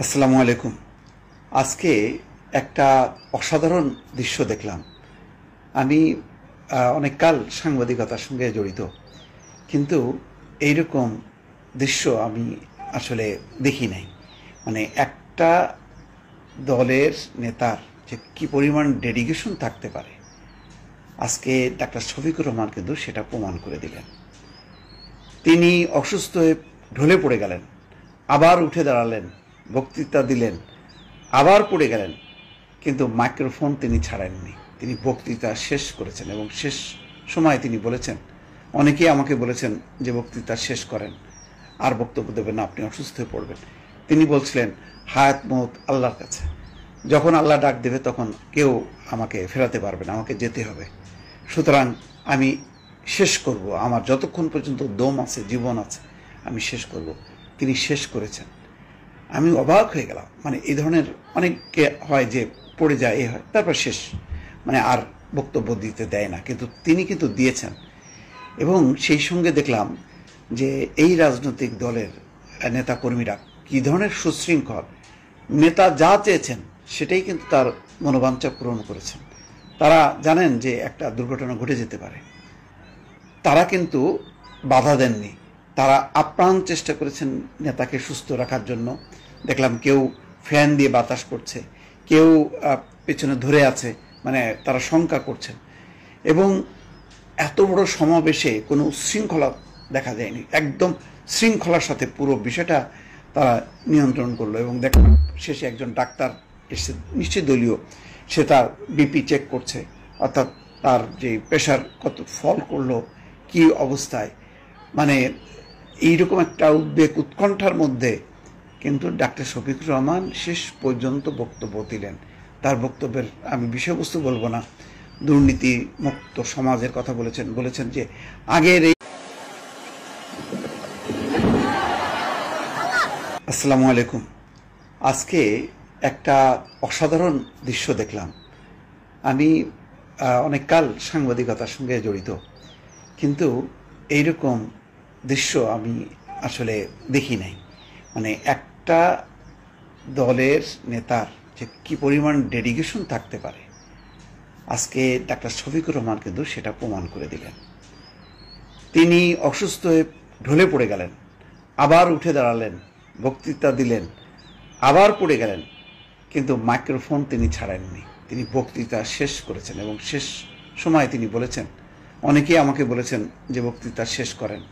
আসসালামু আলাইকুম। আজকে একটা অসাধারণ দৃশ্য দেখলাম। আমি অনেককাল সাংবাদিকতার সঙ্গে জড়িত, কিন্তু এইরকম দৃশ্য আমি আসলে দেখি নাই। মানে একটা দলের নেতার যে কি পরিমাণ ডেডিকেশন থাকতে পারে, আজকে ডাক্তার শফিকুর রহমান কিন্তু সেটা প্রমাণ করে দিলেন। তিনি অসুস্থ হয়ে ঢলে পড়ে গেলেন, আবার উঠে দাঁড়ালেন, বক্তৃতা দিলেন, আবার পড়ে গেলেন, কিন্তু মাইক্রোফোন তিনি ছাড়েননি। তিনি বক্তৃতা শেষ করেছেন এবং শেষ সময় তিনি বলেছেন, অনেকেই আমাকে বলেছেন যে বক্তৃতা শেষ করেন, আর বক্তব্য দেবেন না, আপনি অসুস্থ হয়ে পড়বেন। তিনি বলছিলেন হায়াত মৌত আল্লাহর কাছে, যখন আল্লাহ ডাক দেবে তখন কেউ আমাকে ফেরাতে পারবে না, আমাকে যেতে হবে। সুতরাং আমি শেষ করব, আমার যতক্ষণ পর্যন্ত দম আছে, জীবন আছে, আমি শেষ করব। তিনি শেষ করেছেন। আমি অবাক হয়ে গেলাম। মানে এই ধরনের অনেককে হয় যে পড়ে যায়, এ হয়, তারপর শেষ, মানে আর বক্তব্য দিতে দেয় না, কিন্তু তিনি কিন্তু দিয়েছেন। এবং সেই সঙ্গে দেখলাম যে এই রাজনৈতিক দলের নেতাকর্মীরা কী ধরনের সুশৃঙ্খল। নেতা যা চেয়েছেন সেটাই কিন্তু তার মনোবাঞ্ছা পূরণ করেছেন। তারা জানেন যে একটা দুর্ঘটনা ঘটে যেতে পারে, তারা কিন্তু বাধা দেননি। তারা আপ্রাণ চেষ্টা করেছেন নেতাকে সুস্থ রাখার জন্য। দেখলাম কেউ ফ্যান দিয়ে বাতাস করছে, কেউ পেছনে ধরে আছে, মানে তারা শঙ্কা করছেন। এবং এত বড় সমাবেশে কোনো উচ্ছৃঙ্খলা দেখা যায়নি, একদম শৃঙ্খলার সাথে পুরো বিষয়টা তারা নিয়ন্ত্রণ করলো। এবং দেখলাম শেষে একজন ডাক্তার এসে, নিশ্চয়ই দলীয়, সে তার বিপি চেক করছে, অর্থাৎ তার যে প্রেশার কত ফল করলো, কি অবস্থায়। মানে এইরকম একটা উদ্বেগ উৎকণ্ঠার মধ্যে কিন্তু ডাক্তার শফিকুর রহমান শেষ পর্যন্ত বক্তব্য দিলেন। তার বক্তব্যের আমি বিষয়বস্তু বলবো না, দুর্নীতি মুক্ত সমাজের কথা বলেছেন যে আগের এই। আসসালামু আলাইকুম। আজকে একটা অসাধারণ দৃশ্য দেখলাম। আমি অনেককাল সাংবাদিকতার সঙ্গে জড়িত, কিন্তু এইরকম দৃশ্য আমি আসলে দেখি নাই। মানে একটা দলের নেতার যে কি পরিমাণ ডেডিকেশন থাকতে পারে, আজকে ডাক্তার শফিকুর রহমান কিন্তু সেটা প্রমাণ করে দিলেন। তিনি অসুস্থ হয়ে ঢলে পড়ে গেলেন, আবার উঠে দাঁড়ালেন, বক্তৃতা দিলেন, আবার পড়ে গেলেন, কিন্তু মাইক্রোফোন তিনি ছাড়েননি। তিনি বক্তৃতা শেষ করেছেন এবং শেষ সময় তিনি বলেছেন, অনেকেই আমাকে বলেছেন যে বক্তৃতা শেষ করেন,